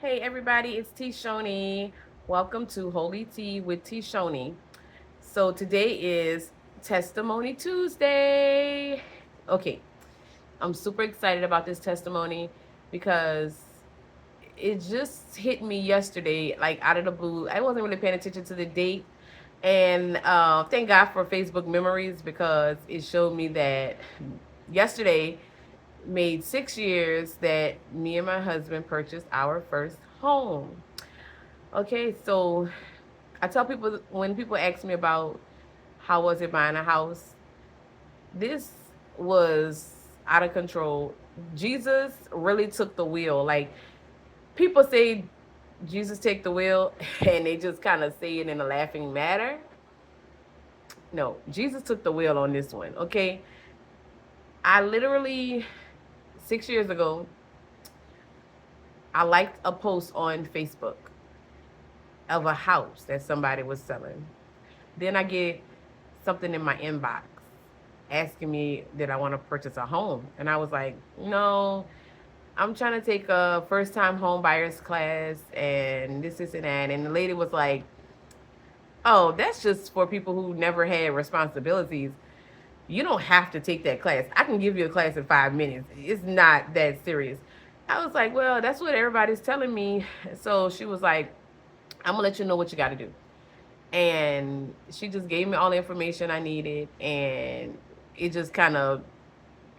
Hey everybody, it's T Shoni. Welcome to Holy Tea with T Shoni. So today is Testimony Tuesday. Okay, I'm super excited about this testimony because it just hit me yesterday, like out of the blue. I wasn't really paying attention to the date. And thank God for Facebook memories because it showed me that yesterday made 6 years that me and my husband purchased our first home. Okay, so I tell people when people ask me about how was it buying a house, this was out of control. Jesus really took the wheel. Like people say Jesus take the wheel and they just kind of say it in a laughing manner. No, Jesus took the wheel on this one. Okay, I literally 6 years ago I liked a post on Facebook of a house that somebody was selling. Then I get something in my inbox asking me did I want to purchase a home. And I was like, no, I'm trying to take a first time home buyers class and this and that. And the lady was like, oh, that's just for people who never had responsibilities. You don't have to take that class. I can give you a class in 5 minutes. It's not that serious. I was like, well, that's what everybody's telling me. So she was like, I'm gonna let you know what you got to do. And she just gave me all the information I needed, and it just kind of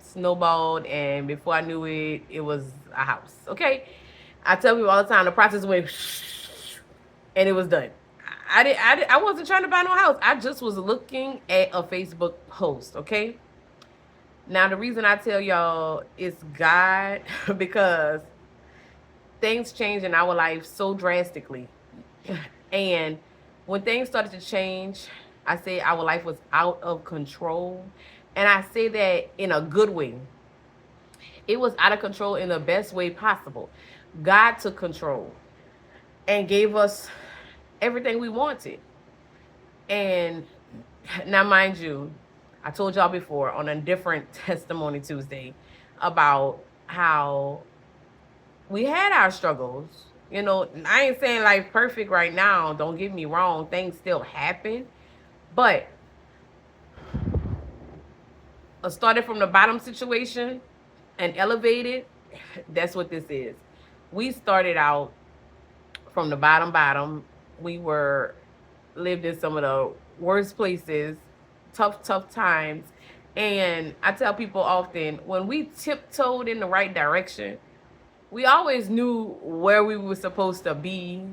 snowballed. And before I knew it, it was a house. Okay, I tell people all the time the process went, and it was done. I wasn't trying to buy no house. I just was looking at a Facebook post. Okay. Now the reason I tell y'all is God because things change in our life so drastically. And when things started to change, I say our life was out of control. And I say that in a good way. It was out of control in the best way possible. God took control and gave us everything we wanted. And now, mind you, I told y'all before on a different Testimony Tuesday about how we had our struggles. You know, I ain't saying life perfect right now. Don't get me wrong. Things still happen. But started from the bottom situation and elevated, that's what this is. We started out from the bottom. We were lived in some of the worst places, tough times. And I tell people often when we tiptoed in the right direction, we always knew where we were supposed to be,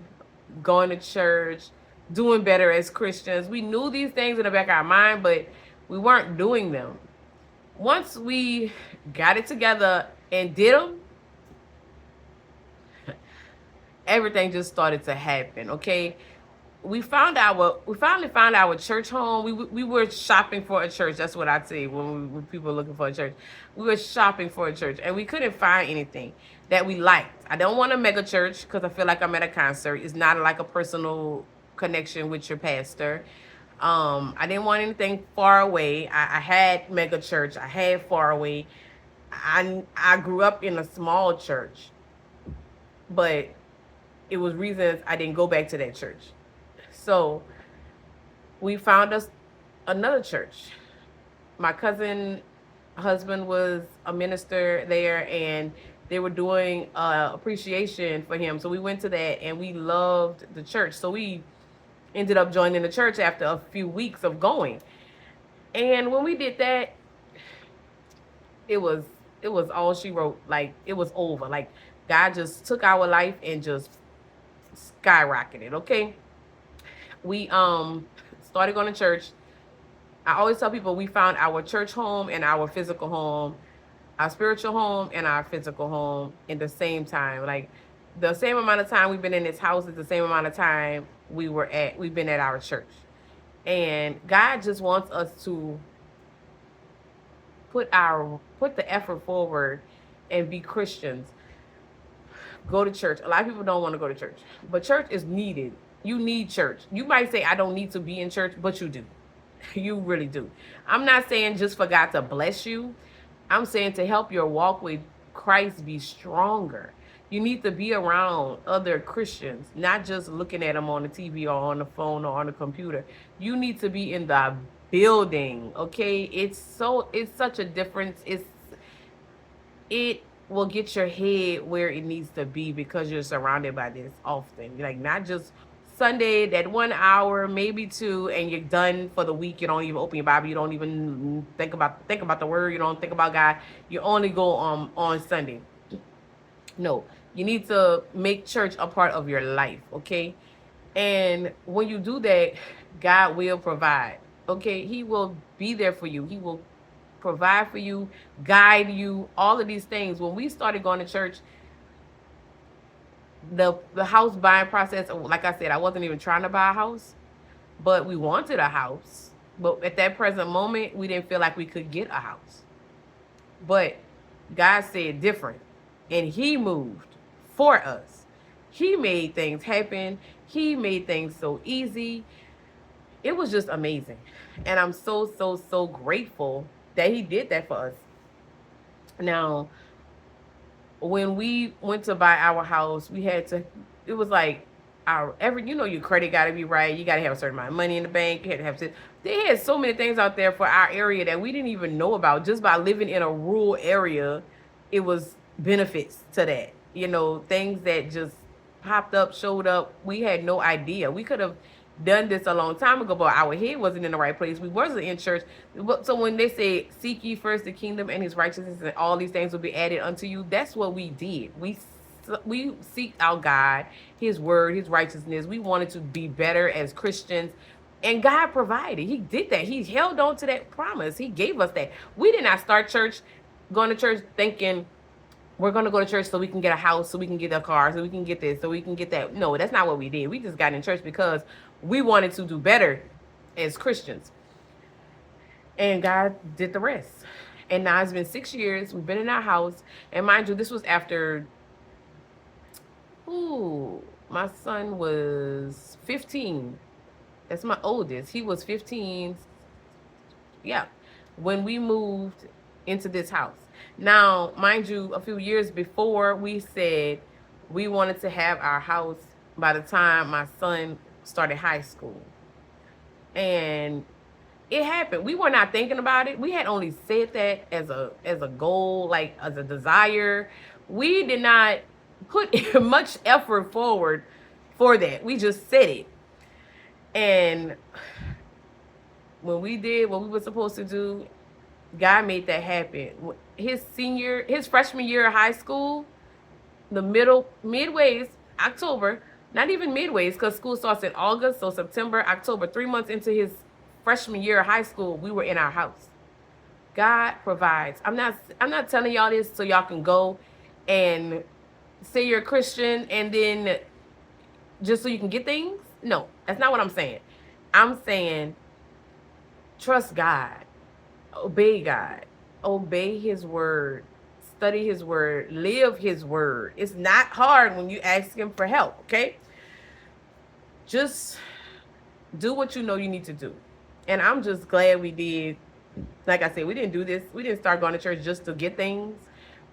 going to church, doing better as Christians. We knew these things in the back of our mind, but we weren't doing them. Once we got it together and did them, everything just started to happen. Okay, we finally found our church home. We were shopping for a church. That's what I'd say when people were looking for a church. We were shopping for a church and we couldn't find anything that we liked. I don't want a mega church because I feel like I'm at a concert. It's not like a personal connection with your pastor. I didn't want anything far away. I had mega church. I had far away. I grew up in a small church, but it was reasons I didn't go back to that church. So we found us another church. My cousin husband was a minister there, and they were doing appreciation for him. So we went to that, and we loved the church. So we ended up joining the church after a few weeks of going. And when we did that, it was it was all she wrote. Like it was over. Like God just took our life and just skyrocketed. Okay, we started going to church. I always tell people we found our church home and our physical home, our spiritual home and our physical home in the same time. Like the same amount of time we've been in this house is the same amount of time we've been at our church. And God just wants us to put the effort forward and be Christians. Go to church. A lot of people don't want to go to church, but church is needed. You need church. You might say I don't need to be in church, but you do. You really do. I'm not saying just for God to bless you. I'm saying to help your walk with Christ be stronger. You need to be around other Christians, not just looking at them on the TV or on the phone or on the computer. You need to be in the building, okay? It's such a difference. It will get your head where it needs to be because you're surrounded by this often. Like not just Sunday, that 1 hour, maybe two, and you're done for the week. You don't even open your Bible. You don't even think about the word. You don't think about God. You only go on Sunday. No, you need to make church a part of your life, okay? And when you do that, God will provide. Okay, He will be there for you. He will provide for you, guide you, all of these things. When we started going to church, the house buying process, like I said, I wasn't even trying to buy a house, but we wanted a house. But at that present moment, we didn't feel like we could get a house. But God said different, and He moved for us. He made things happen. He made things so easy. It was just amazing. And I'm so, so, so grateful that He did that for us. Now, when we went to buy our house, we had to, it was like, your credit got to be right. You got to have a certain amount of money in the bank. You had to have to, they had so many things out there for our area that we didn't even know about. Just by living in a rural area, it was benefits to that. Things that just popped up, showed up. We had no idea. We could have done this a long time ago, but our head wasn't in the right place. We wasn't in church. So when they say, seek ye first the kingdom and His righteousness, and all these things will be added unto you, that's what we did. We seeked out God, His word, His righteousness. We wanted to be better as Christians. And God provided. He did that. He held on to that promise. He gave us that. We did not start going to church thinking, we're going to go to church so we can get a house, so we can get a car, so we can get this, so we can get that. No, that's not what we did. We just got in church because we wanted to do better as Christians. And God did the rest. And now it's been 6 years. We've been in our house. And mind you, this was after, my son was 15. That's my oldest. He was 15. Yeah. When we moved into this house. Now, mind you, a few years before, we said we wanted to have our house by the time my son started high school. And it happened. We were not thinking about it. We had only said that as a goal, like as a desire. We did not put much effort forward for that. We just said it. And when we did what we were supposed to do, God made that happen. His freshman year of high school, midways, October, not even midways, because school starts in August, so September, October, 3 months into his freshman year of high school, we were in our house. God provides. I'm not telling y'all this so y'all can go and say you're a Christian and then just so you can get things. No, that's not what I'm saying. I'm saying trust God. Obey God. Obey His word. Study His word. Live His word. It's not hard when you ask Him for help, okay? Just do what you know you need to do. And I'm just glad we did. Like I said, we didn't do this. We didn't start going to church just to get things.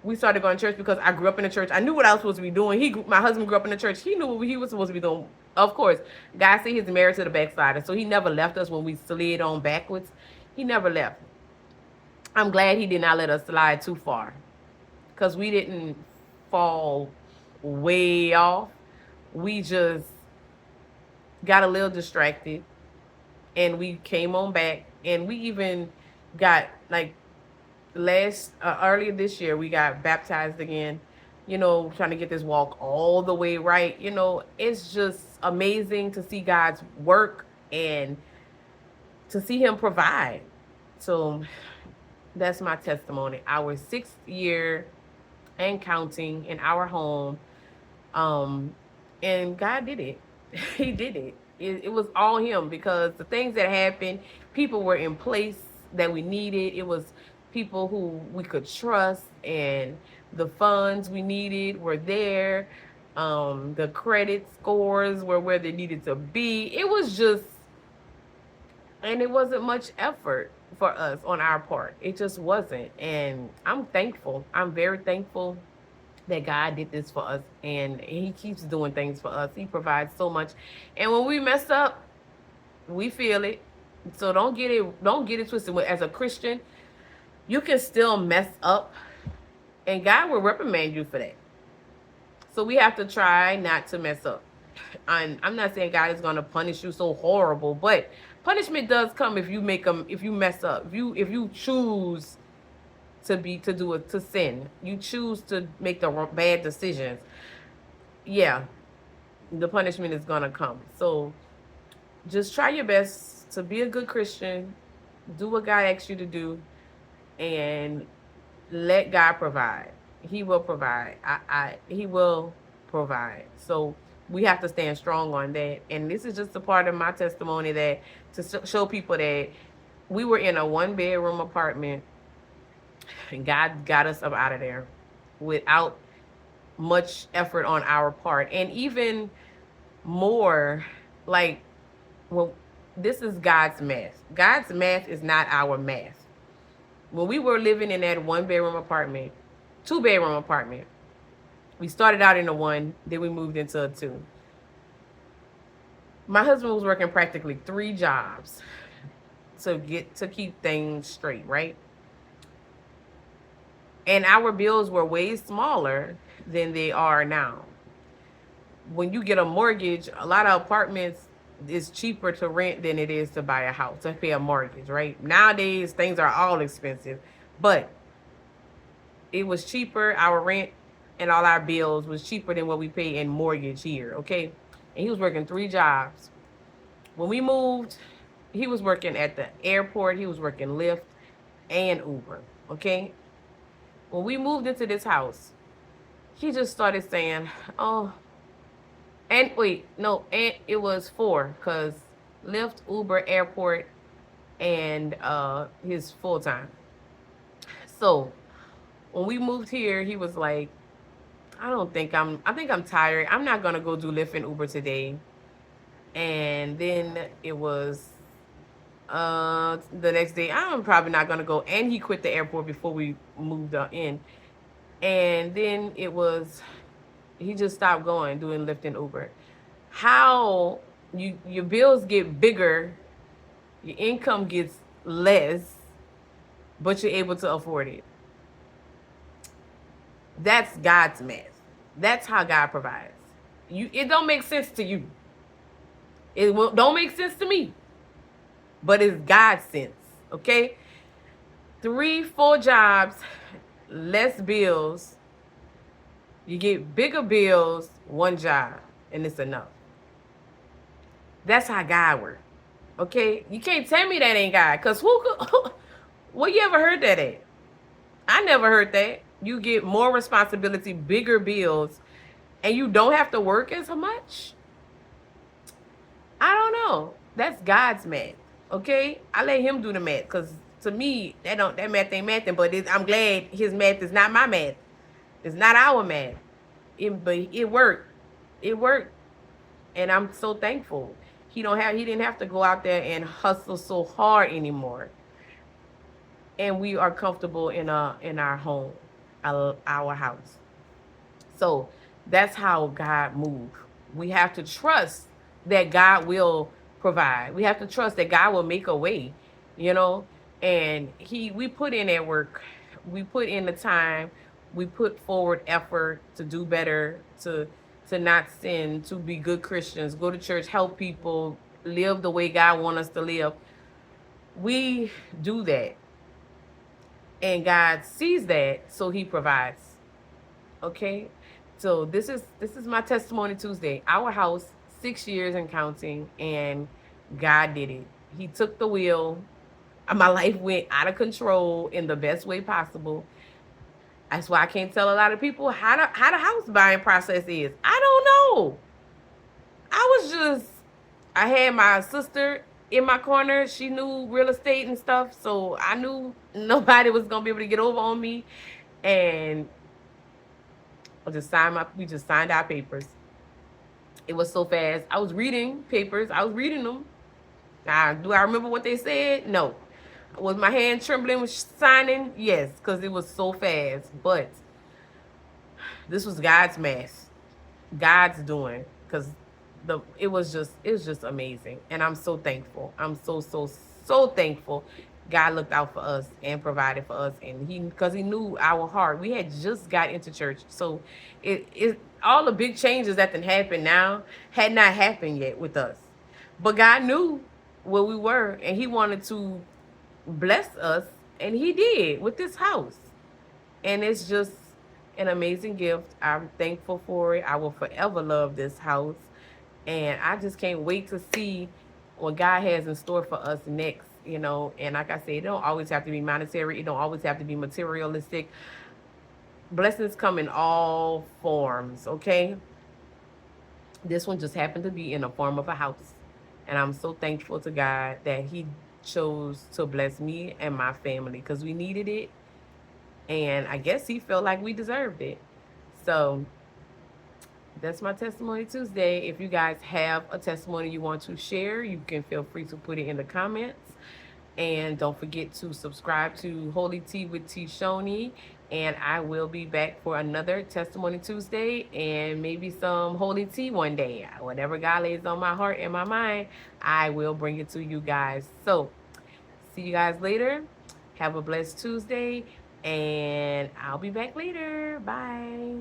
We started going to church because I grew up in the church. I knew what I was supposed to be doing. My husband grew up in the church. He knew what he was supposed to be doing. Of course, God said He's married to the backslider, so He never left us when we slid on backwards. He never left. I'm glad He did not let us slide too far, because we didn't fall way off. We just got a little distracted, and we came on back, and we even got, like, earlier this year, we got baptized again, trying to get this walk all the way right. It's just amazing to see God's work and to see Him provide. So that's my testimony. Our 6th year and counting in our home. And God did it. He did it. It was all Him, because the things that happened, people were in place that we needed. It was people who we could trust, and the funds we needed were there. The credit scores were where they needed to be. It was just, and it wasn't much effort for us on our part. It just wasn't. And I'm thankful. I'm very thankful. that God did this for us, and he keeps doing things for us. He provides so much. And when we mess up, we feel it. So don't get it twisted. As a Christian, you can still mess up, and God will reprimand you for that. So we have to try not to mess up. I'm not saying God is going to punish you so horrible, but punishment does come if if you mess up, if you choose to sin, you choose to make the bad decisions. Yeah, the punishment is going to come. So just try your best to be a good Christian, do what God asks you to do, and let God provide. He will provide. He will provide. So we have to stand strong on that. And this is just a part of my testimony, that to show people that we were in a 1-bedroom apartment, and God got us up out of there without much effort on our part. And even more, like, well, this is God's math. God's math is not our math. When we were living in that 1-bedroom apartment, 2-bedroom apartment, we started out in a 1, then we moved into a 2. My husband was working practically 3 jobs to keep things straight, right? And our bills were way smaller than they are now. When you get a mortgage, a lot of apartments is cheaper to rent than it is to buy a house, to pay a mortgage, right? Nowadays, things are all expensive, but it was cheaper. Our rent and all our bills was cheaper than what we pay in mortgage here, okay? And he was working 3 jobs. When we moved, he was working at the airport. He was working Lyft and Uber, okay? When we moved into this house, he just started saying, oh, and wait, no, and it was 4, because Lyft, Uber, airport, and his full-time. So when we moved here, he was like, I think I'm tired. I'm not gonna go do Lyft and Uber today. And then it was the next day, I'm probably not gonna go. And he quit the airport before we moved in. And then he just stopped going, doing Lyft and Uber. How your bills get bigger, your income gets less, but you're able to afford it. That's God's math. That's how God provides. It don't make sense to you. Don't make sense to me. But it's God's sense, okay? 3, 4 jobs, less bills. You get bigger bills, 1 job, and it's enough. That's how God works, okay? You can't tell me that ain't God, because where you ever heard that at? I never heard that. You get more responsibility, bigger bills, and you don't have to work as much? I don't know. That's God's math, okay? I let him do the math, because to me, that math ain't mathing, but I'm glad his math is not my math. It's not our math. But it worked. It worked. And I'm so thankful. He didn't have to go out there and hustle so hard anymore. And we are comfortable in our home, our house. So that's how God moves. We have to trust that God will provide. We have to trust that God will make a way, and we put in that work. We put in the time. We put forward effort to do better, to not sin, to be good Christians, go to church, help people, live the way God wants us to live. We do that. And God sees that, so he provides. Okay? So this is my testimony Tuesday. Our house, 6 years and counting, and God did it. He took the wheel. My life went out of control in the best way possible. That's why I can't tell a lot of people how the house buying process is. I don't know. I had my sister in my corner. She knew real estate and stuff, so I knew nobody was gonna be able to get over on me. And we just signed our papers. It was so fast. I was reading papers. I was reading them. Do I remember what they said? No. Was my hand trembling with signing? Yes, because it was so fast. But This was God's mess, God's doing, because it was just amazing, and I'm so thankful. I'm so thankful. God looked out for us and provided for us, and he because he knew our heart. We had just got into church, so it all the big changes that then happened now had not happened yet with us, but God knew where we were, and He wanted to bless us, and He did with this house, and it's just an amazing gift. I'm thankful for it. I will forever love this house, and I just can't wait to see what God has in store for us next. And like I said, it don't always have to be monetary. It don't always have to be materialistic. Blessings come in all forms. Okay, this one just happened to be in the form of a house, and I'm so thankful to God that He chose to bless me and my family because we needed it, and I guess He felt like we deserved it. So that's my testimony Tuesday. If you guys have a testimony you want to share, you can feel free to put it in the comments. And don't forget to subscribe to Holy Tea with T Shoni. And I will be back for another Testimony Tuesday and maybe some holy tea one day. Whatever God lays on my heart and my mind, I will bring it to you guys. So, see you guys later. Have a blessed Tuesday. And I'll be back later. Bye.